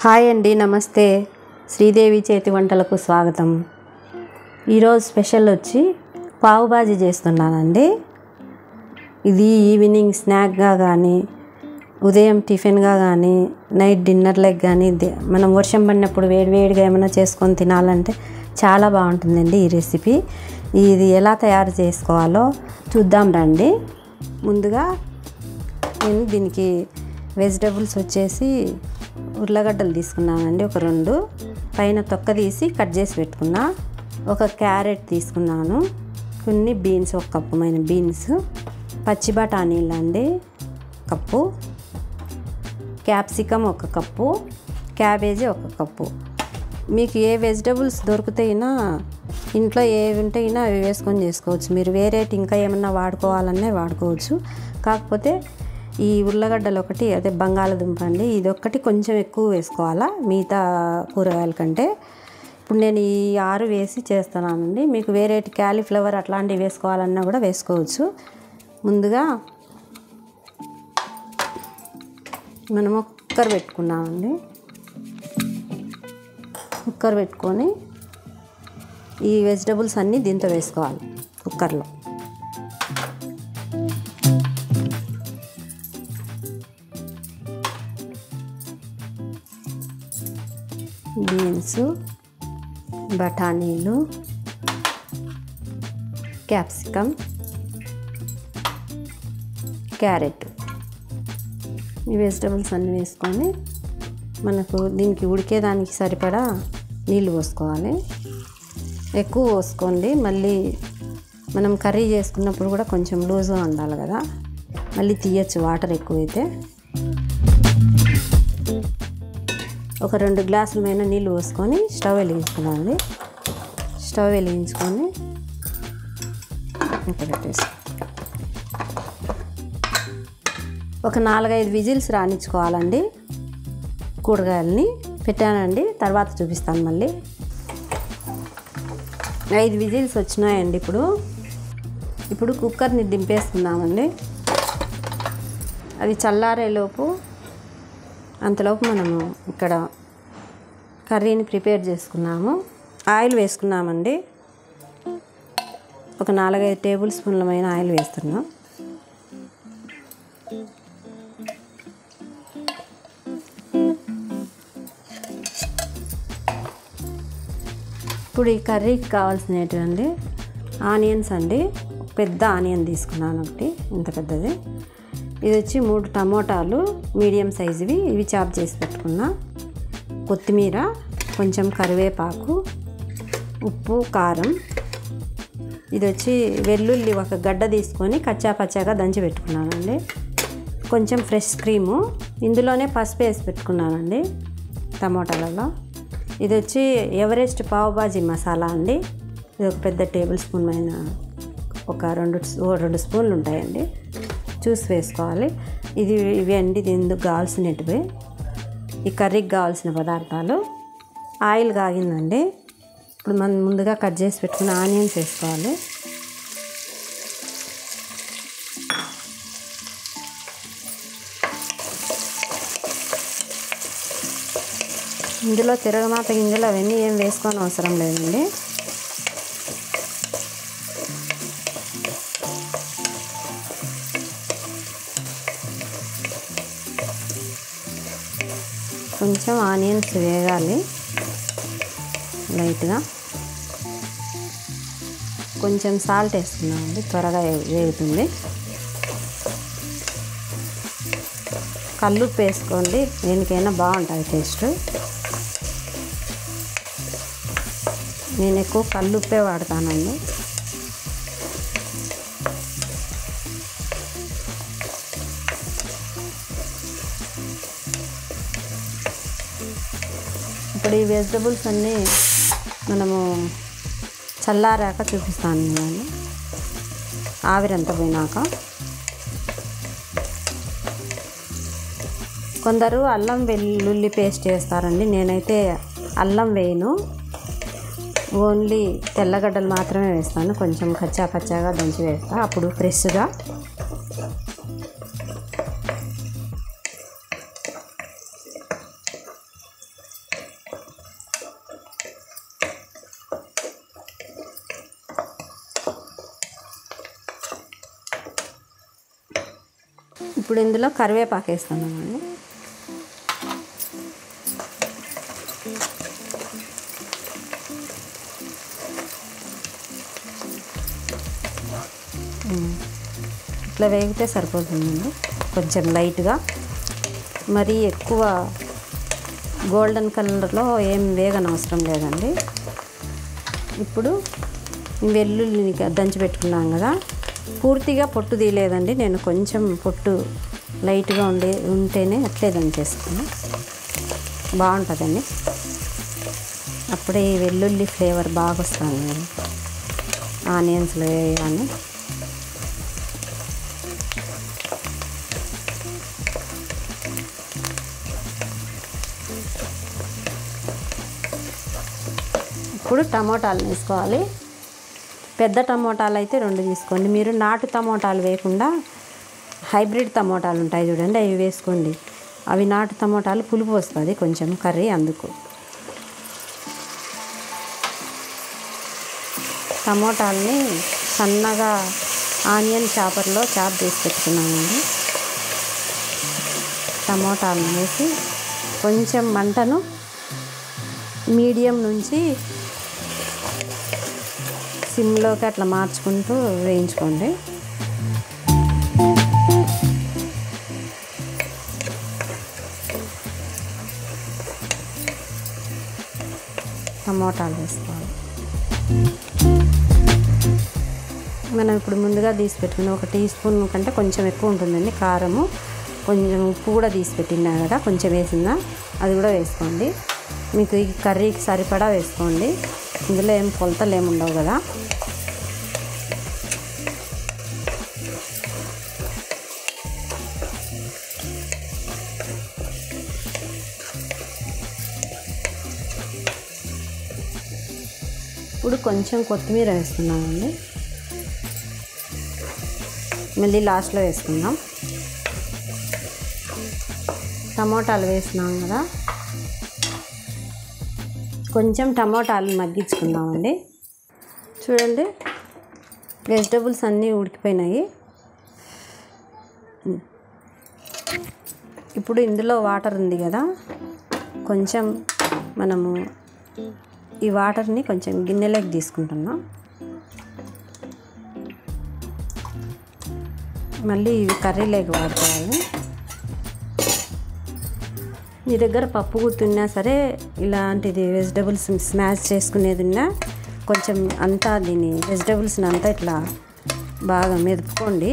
Hi అండి, నమస్తే. శ్రీదేవి చేతి వంటలకు స్వాగతం. ఈరోజు స్పెషల్ వచ్చి పావు బాజీ చేస్తున్నానండి. ఇది ఈవినింగ్ స్నాక్గా కానీ, ఉదయం టిఫిన్గా కానీ, నైట్ డిన్నర్లకు కానీ, మనం వర్షం పడినప్పుడు వేడివేడిగా ఏమైనా చేసుకొని తినాలంటే చాలా బాగుంటుందండి ఈ రెసిపీ. ఇది ఎలా తయారు చేసుకోవాలో చూద్దాం రండి. ముందుగా నేను దీనికి వెజిటబుల్స్ వచ్చేసి ఉర్లగడ్డలు తీసుకున్నానండి, ఒక 2 పైన తొక్క తీసి కట్ చేసి పెట్టుకున్నా. ఒక క్యారెట్ తీసుకున్నాను, కొన్ని బీన్స్, 1 కప్పుమైన బీన్స్, పచ్చి బఠానీలు అండి cup, capsicum 1 cup, cabbage 1 cup. మీకు ఏ వెజిటబుల్స్ దొరుకుతాయినా, ఇంట్లో ఏవి ఉంటాయినా అవి వేసుకొని చేసుకోవచ్చు. మీరు వేరేటి ఇంకా ఏమన్నా వాడుకోవాలన్నా వాడుకోవచ్చు. కాకపోతే ఈ ఉర్లగడ్డలు ఒకటి, అదే బంగాళదుంప అండి, ఇది ఒక్కటి కొంచెం ఎక్కువ వేసుకోవాలా మిగతా కూరగాయల కంటే. ఇప్పుడు నేను ఈ 6 వేసి చేస్తున్నానండి. మీకు వేరేటి క్యాలీఫ్లవర్ అట్లాంటివి వేసుకోవాలన్నా కూడా వేసుకోవచ్చు. ముందుగా మనము కుక్కర్ పెట్టుకున్నామండి. కుక్కర్ పెట్టుకొని ఈ వెజిటబుల్స్ అన్నీ దీంతో వేసుకోవాలి. కుక్కర్లో బీన్స్, బఠానీలు, క్యాప్సికమ్, క్యారెట్, ఈ వెజిటబుల్స్ అన్నీ వేసుకొని మనకు దీనికి ఉడికేదానికి సరిపడా నీళ్ళు పోసుకోవాలి. ఎక్కువ పోసుకోండి, మళ్ళీ మనం కర్రీ చేసుకున్నప్పుడు కూడా కొంచెం లూజ్గా ఉండాలి కదా, మళ్ళీ తీయచ్చు వాటర్ ఎక్కువైతే. ఒక 2 గ్లాసుల మీద నీళ్ళు పోసుకొని స్టవ్ వెలిగించుకోవాలి. స్టవ్ వెలిగించుకొని ఇంకా పెట్టేసి ఒక 4-5 విజిల్స్ రానిచ్చుకోవాలండి. కూరగాయలని పెట్టానండి, తర్వాత చూపిస్తాను మళ్ళీ. 5 విజిల్స్ వచ్చినాయండి. ఇప్పుడు కుక్కర్ని దింపేసుకుందామండి. అది చల్లారేలోపు, అంతలోపు మనము ఇక్కడ కర్రీని ప్రిపేర్ చేసుకున్నాము. ఆయిల్ వేసుకున్నామండి, ఒక 4-5 టేబుల్ స్పూన్లమైన ఆయిల్ వేస్తున్నాం. ఇప్పుడు ఈ కర్రీకి కావాల్సినటువంటి ఆనియన్స్ అండి, పెద్ద ఆనియన్ తీసుకున్నాను ఒకటి, ఇంత పెద్దది. ఇది వచ్చి 3 టమోటాలు మీడియం సైజువి, ఇవి చాప్ చేసి పెట్టుకున్నా. కొత్తిమీర, కొంచెం కరివేపాకు, ఉప్పు, కారం. ఇది వచ్చి వెల్లుల్లి 1 గడ్డ తీసుకొని కచ్చాపచ్చాగా దంచి పెట్టుకున్నానండి. కొంచెం ఫ్రెష్ క్రీము, ఇందులోనే పసుపు వేసి పెట్టుకున్నానండి టమోటాలలో. ఇది వచ్చి ఎవరెస్ట్ పావు బాజీ మసాలా అండి, ఇది ఒక పెద్ద టేబుల్ స్పూన్ పైన ఒక 2 స్పూన్లు ఉంటాయండి, చూసి వేసుకోవాలి. ఇవి అండి ఇందుకు కావాల్సినవి, ఈ కర్రీకి కావాల్సిన పదార్థాలు. ఆయిల్ కాగిందండి. ఇప్పుడు మనం ముందుగా కట్ చేసి పెట్టుకున్న ఆనియన్స్ వేసుకోవాలి. ఇందులో తిరగమాత గింజలు అవన్నీ ఏం వేసుకోని అవసరం లేదండి. కొంచెం ఆనియన్స్ వేగాలి లైట్గా. కొంచెం సాల్ట్ వేసుకున్నామండి, త్వరగా వేగుతుంది. కల్లుప్పు వేసుకోండి, దేనికైనా బాగుంటుంది టేస్ట్. నేను ఎక్కువ కల్లుప్పే వాడతానండి. ఇప్పుడు ఈ వెజిటబుల్స్ అన్నీ మనము చల్లారాక చూపిస్తాను నేను, ఆవిరంతా పోయినాక. కొందరు అల్లం వెల్లుల్లి పేస్ట్ వేస్తారండి, నేనైతే అల్లం వేయను, ఓన్లీ తెల్లగడ్డలు మాత్రమే వేస్తాను. కొంచెం కచ్చా పచ్చాగా దంచి వేస్తా, అప్పుడు ఫ్రెష్గా. ఇప్పుడు ఇందులో కరివేపాకు వేస్తున్నామండి. ఇట్లా వేగితే సరిపోతుందండి, కొంచెం లైట్గా, మరీ ఎక్కువ గోల్డెన్ కలర్లో ఏం వేగనవసరం లేదండి. ఇప్పుడు వెల్లుల్లిని దంచి పెట్టుకున్నాం కదా, పూర్తిగా పొట్టు తీయలేదండి నేను, కొంచెం పొట్టు లైట్గా ఉంటేనే అట్లే దంచేసుకుని బాగుంటుందండి. అప్పుడే ఈ వెల్లుల్లి ఫ్లేవర్ బాగా వస్తుంది ఆనియన్స్లో వేయగానే. ఇప్పుడు టమోటాలు వేసుకోవాలి. పెద్ద టమోటాలు అయితే 2 తీసుకోండి. మీరు నాటు టమోటాలు వేయకుండా హైబ్రిడ్ టమోటాలు ఉంటాయి చూడండి, అవి వేసుకోండి. అవి నాటు టమోటాలు పులుపు వస్తుంది కొంచెం కర్రీ, అందుకు. టమోటాలని సన్నగా ఆనియన్ చాపర్లో చాప్ చేసి పెట్టుకున్నామండి. టమోటాలను వేసి కొంచెం మంటను మీడియం నుంచి సిమ్లోకి అట్లా మార్చుకుంటూ వేయించుకోండి. టమోటాలు వేసుకోవాలి. మనం ఇప్పుడు ముందుగా తీసి పెట్టుకుని 1 టీ స్పూన్ కంటే కొంచెం ఎక్కువ ఉంటుందండి కారము. కొంచెం ఉప్పు కూడా తీసి పెట్టినా కదా, కొంచెం వేసిందా అది కూడా వేసుకోండి. మీకు ఈ కర్రీకి సరిపడా వేసుకోండి, ఇందులో ఏం కొలతలు ఏమి ఉండవు కదా. ఇప్పుడు కొంచెం కొత్తిమీర వేస్తున్నామండి, మళ్ళీ లాస్ట్లో వేసుకుందాం. టమోటాలు వేసినాం కదా, కొంచెం టమోటాలు మగ్గించుకుందామండి. చూడండి వెజిటబుల్స్ అన్నీ ఉడికిపోయినాయి. ఇప్పుడు ఇందులో వాటర్ ఉంది కదా, కొంచెం మనము ఈ వాటర్ని కొంచెం గిన్నెలోకి తీసుకుంటున్నాం. మళ్ళీ ఇవి కర్రీలోకి వాడుకోవాలి. మీ దగ్గర పప్పు గుర్తున్నా సరే, ఇలాంటిది వెజిటబుల్స్ స్మాష్ చేసుకునేది ఉన్నా కొంచెం అంతా దీన్ని వెజిటబుల్స్ని అంతా ఇట్లా బాగా మెదుపుకోండి.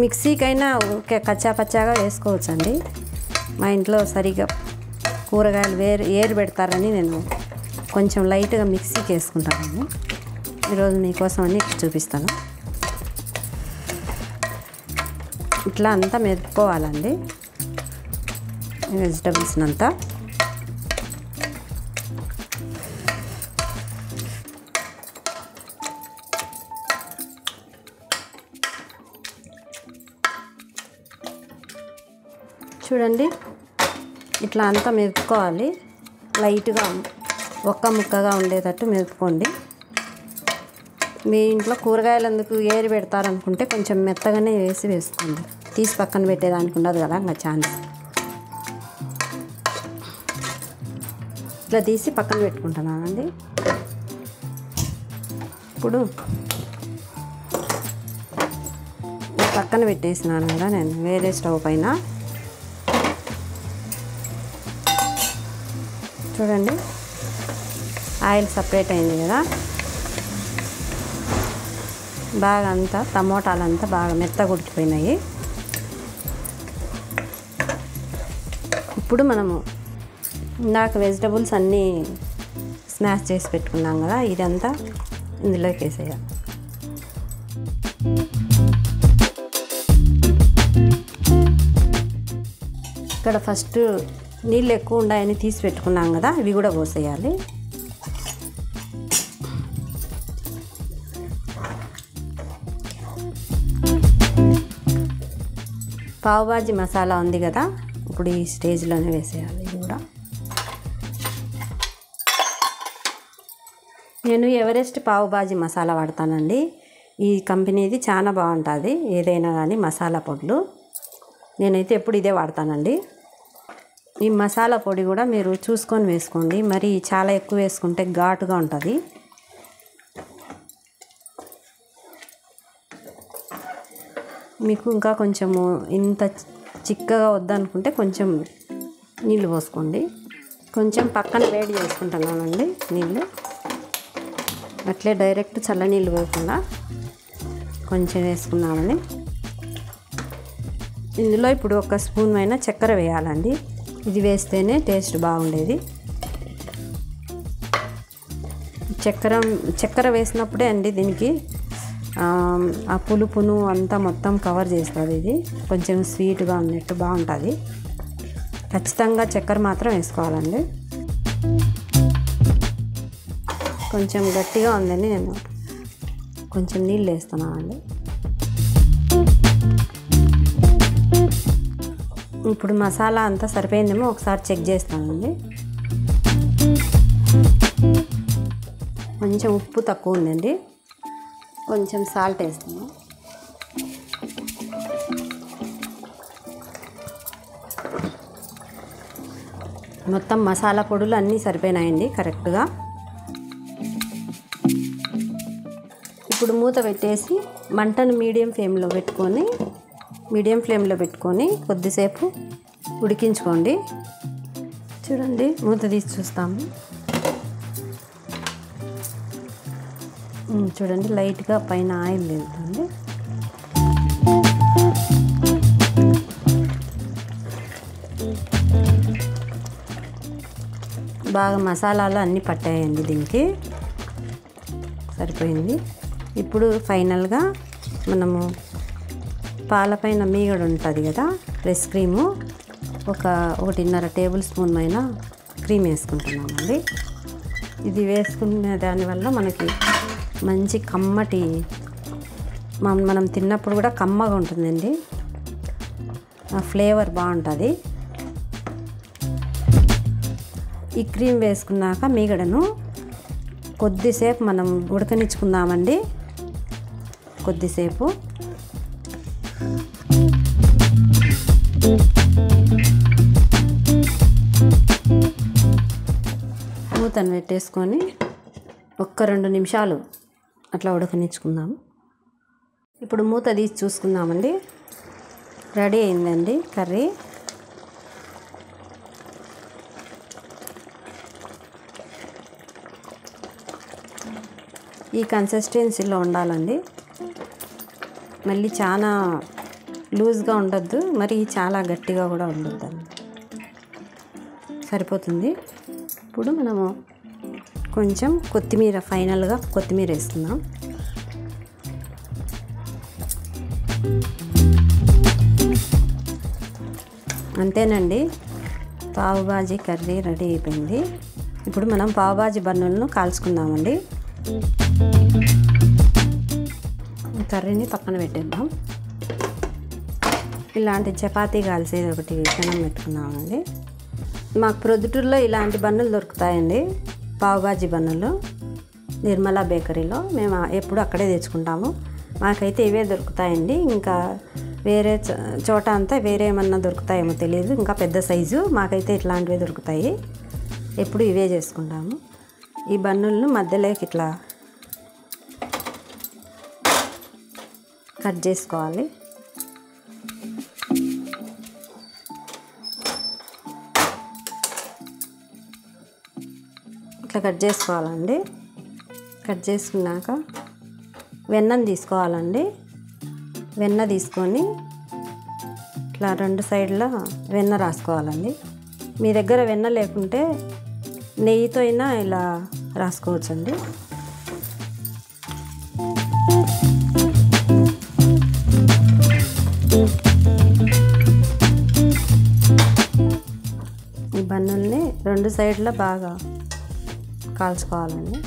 మిక్సీకైనా కచ్చా పచ్చాగా వేసుకోవచ్చండి. మా ఇంట్లో సరిగా కూరగాయలు ఏరు పెడతారని నేను కొంచెం లైట్గా మిక్సీకి వేసుకుంటాను. ఈరోజు మీకోసం అని చూపిస్తాను. ఇట్లా అంతా మెదుపుకోవాలండి వెజిటబుల్స్ని అంతా. చూడండి ఇట్లా అంతా మెదుపుకోవాలి, లైట్గా ఒక్క ముక్కగా ఉండేటట్టు మెదుపుకోండి. మీ ఇంట్లో కూరగాయలు ఎందుకు ఏరి పెడతారనుకుంటే కొంచెం మెత్తగానే వేసుకోండి, తీసి పక్కన పెట్టేదానికి ఉండదు కదా ఇంకా ఛాన్స్. ఇట్లా తీసి పక్కన పెట్టుకుంటున్నానండి. ఇప్పుడు పక్కన పెట్టేసినాను కదా నేను వేరే స్టవ్ పైన. చూడండి ఆయిల్ సపరేట్ అయింది కదా, బాగా అంతా టమోటాలంతా బాగా మెత్తగా ఉడికిపోయినాయి. ఇప్పుడు మనము ఇందాక వెజిటబుల్స్ అన్నీ స్మాష్ చేసి పెట్టుకున్నాం కదా, ఇదంతా ఇందులోకి వేసేయాలి. ఇక్కడ ఫస్ట్ నీళ్ళు ఎక్కువ ఉన్నాయని తీసి పెట్టుకున్నాం కదా, ఇవి కూడా పోసేయాలి. పావుబాజీ మసాలా ఉంది కదా, ఇప్పుడు ఈ స్టేజ్లోనే వేసేయాలి. ఇది కూడా నేను ఎవరెస్ట్ పావుబాజీ మసాలా వాడతానండి. ఈ కంపెనీది చాలా బాగుంటుంది ఏదైనా కానీ మసాలా పొడులు. నేనైతే ఎప్పుడు ఇదే వాడతానండి. ఈ మసాలా పొడి కూడా మీరు చూసుకొని వేసుకోండి, మరి చాలా ఎక్కువ వేసుకుంటే ఘాటుగా ఉంటుంది. మీకు ఇంకా కొంచెము ఇంత చిక్కగా వద్దనుకుంటే కొంచెం నీళ్ళు పోసుకోండి. కొంచెం పక్కన వేడి చేసుకుంటున్నానండి నీళ్ళు. అట్లే డైరెక్ట్ చల్లనీళ్ళు పోయకుండా కొంచెం వేసుకున్నామని. ఇందులో ఇప్పుడు 1 స్పూన్ అయినా చక్కెర వేయాలండి. ఇది వేస్తేనే టేస్ట్ బాగుండేది. చక్కెర వేసినప్పుడే అండి దీనికి ఆ పులుపును అంతా మొత్తం కవర్ చేస్తుంది. ఇది కొంచెం స్వీట్గా ఉన్నట్టు బాగుంటుంది. ఖచ్చితంగా చక్కెర మాత్రం వేసుకోవాలండి. కొంచెం గట్టిగా ఉందని నేను కొంచెం నీళ్ళు వేస్తున్నానండి. ఇప్పుడు మసాలా అంతా సరిపోయిందేమో ఒకసారి చెక్ చేస్తానండి. కొంచెం ఉప్పు తక్కువ ఉందండి, కొంచెం సాల్ట్ వేస్తున్నాను. మొత్తం మసాలా పొడులు అన్నీ సరిపోయినాయండి కరెక్ట్గా. ఇప్పుడు మూత పెట్టేసి మంటను మీడియం ఫ్లేమ్లో పెట్టుకొని కొద్దిసేపు ఉడికించుకోండి. చూడండి, మూత తీసి చూస్తాము. చూడండి, లైట్గా పైన ఆయిల్ వెళ్తుంది. బాగా మసాలాలు అన్నీ పట్టాయండి, దీనికి సరిపోయింది. ఇప్పుడు ఫైనల్గా మనము పాలపైన మీగడ ఉంటుంది కదా, ఫ్రెష్ క్రీము 1.5 టేబుల్ స్పూన్ అయినా క్రీమ్ వేసుకుంటున్నామండి. ఇది వేసుకునే దానివల్ల మనకి మంచి కమ్మటి, మనం తిన్నప్పుడు కూడా కమ్మగా ఉంటుందండి. ఆ ఫ్లేవర్ బాగుంటుంది. ఈ క్రీమ్ వేసుకున్నాక మీగడను కొద్దిసేపు మనం ఉడకనిచ్చుకుందామండి. కొద్దిసేపు మూతను పెట్టేసుకొని 1-2 నిమిషాలు అట్లా ఉడకనిచ్చుకుందాము. ఇప్పుడు మూత తీసి చూసుకుందామండి. రెడీ అయిందండి కర్రీ. ఈ కన్సిస్టెన్సీలో ఉండాలండి. మళ్ళీ చాలా లూజ్గా ఉండొద్దు, మరి చాలా గట్టిగా కూడా ఉండొద్దు. సరిపోతుంది. ఇప్పుడు మనము కొంచెం ఫైనల్గా కొత్తిమీర వేస్తున్నాం. అంతేనండి, పావు బాజీ కర్రీ రెడీ అయిపోయింది. ఇప్పుడు మనం పావు బాజీ బన్నులను కాల్చుకుందామండి. కర్రీని పక్కన పెట్టేద్దాం. ఇలాంటి చపాతీ కాల్చేది ఒకటి పెనం పెట్టుకున్నామండి. మాకు ప్రొద్దుటూరులో ఇలాంటి బన్నులు దొరుకుతాయండి, పావుబాజీ బన్నులు. నిర్మలా బేకరీలో మేము ఎప్పుడు అక్కడే తెచ్చుకుంటాము. మాకైతే ఇవే దొరుకుతాయండి. ఇంకా వేరే చోట అంతా వేరే ఏమన్నా దొరుకుతాయేమో తెలియదు, ఇంకా పెద్ద సైజు. మాకైతే ఇట్లాంటివే దొరుకుతాయి, ఎప్పుడు ఇవే చేసుకుంటాము. ఈ బన్నులను మధ్యలోకి ఇట్లా కట్ చేసుకోవాలి. ఇట్లా కట్ చేసుకోవాలండి. కట్ చేసుకున్నాక వెన్నను తీసుకోవాలండి. వెన్న తీసుకొని ఇట్లా 2 సైడ్ల వెన్న రాసుకోవాలండి. మీ దగ్గర వెన్న లేకుంటే నెయ్యితో అయినా ఇలా రాసుకోవచ్చండి. ఈ బన్నుల్ని 2 సైడ్ల బాగా కాల్చుకోవాలండి.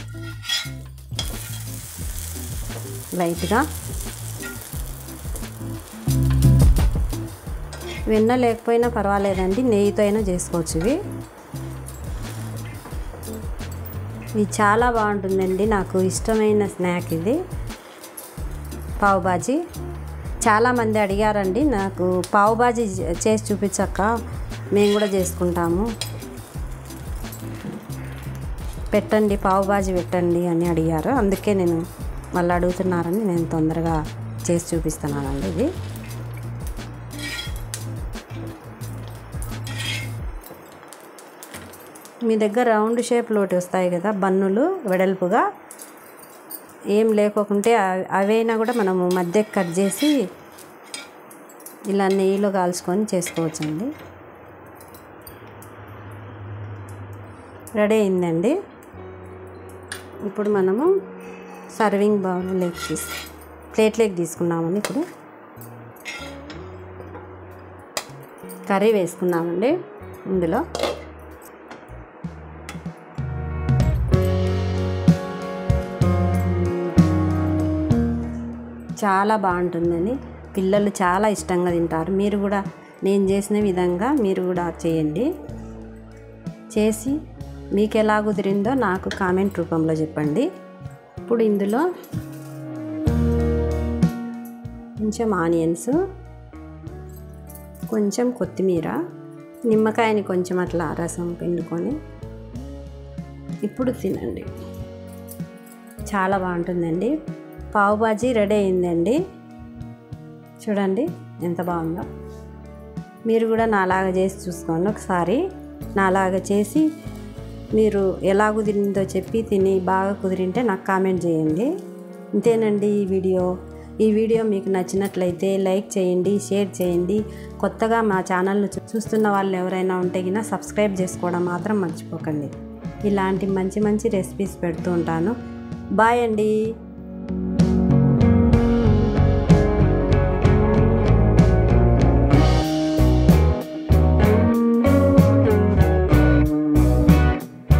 లైట్గా వెన్న లేకపోయినా పర్వాలేదండి, నెయ్యితో అయినా చేసుకోవచ్చు. ఇది చాలా బాగుంటుందండి, నాకు ఇష్టమైన స్నాక్ ఇది. పావు బాజీ. చాలామంది అడిగారండి నాకు పావు బాజీ చేసి చూపించక్క, మేము కూడా చేసుకుంటాము, పెట్టండి పావు బాజీ పెట్టండి అని అడిగారు. అందుకే నేను వాళ్ళు అడుగుతున్నారని నేను తొందరగా చేసి చూపిస్తున్నానండి. ఇది మీ దగ్గర రౌండ్ షేప్లో ఒకటి వస్తాయి కదా బన్నులు, వెడల్పుగా ఏం లేకోకుంటే అవైనా కూడా మనము మధ్య కట్ చేసి ఇలా నెయ్యిలో కాల్చుకొని చేసుకోవచ్చండి. రెడీ అయిందండి. ఇప్పుడు మనము సర్వింగ్ బౌల్లోకి ప్లేట్లోకి తీసుకున్నామండి. ఇప్పుడు కర్రీ వేసుకున్నామండి. ఇందులో చాలా బాగుంటుందని పిల్లలు చాలా ఇష్టంగా తింటారు. మీరు కూడా నేను చేసిన విధంగా మీరు కూడా చేయండి. చేసి మీకు ఎలా కుదిరిందో నాకు కామెంట్ రూపంలో చెప్పండి. ఇప్పుడు ఇందులో కొంచెం ఆనియన్స్, కొంచెం కొత్తిమీర, నిమ్మకాయని కొంచెం అట్లా రసం పిండుకొని ఇప్పుడు తినండి. చాలా బాగుంటుందండి. పావు బాజీ రెడీ అయిందండి. చూడండి ఎంత బాగుందో. మీరు కూడా నాలాగా చేసి చూసుకోండి ఒకసారి. నాలాగా చేసి మీరు ఎలా కుదిరిందో చెప్పి తిని బాగా కుదిరింటే నాకు కామెంట్ చేయండి. ఇంతేనండి ఈ వీడియో మీకు నచ్చినట్లయితే లైక్ చేయండి, షేర్ చేయండి. కొత్తగా మా ఛానల్ను చూస్తున్న వాళ్ళు ఎవరైనా ఉంటే గిన సబ్స్క్రైబ్ చేసుకోవడం మాత్రం మర్చిపోకండి. ఇలాంటి మంచి మంచి రెసిపీస్ పెడుతూ ఉంటాను. బాయ్ అండి.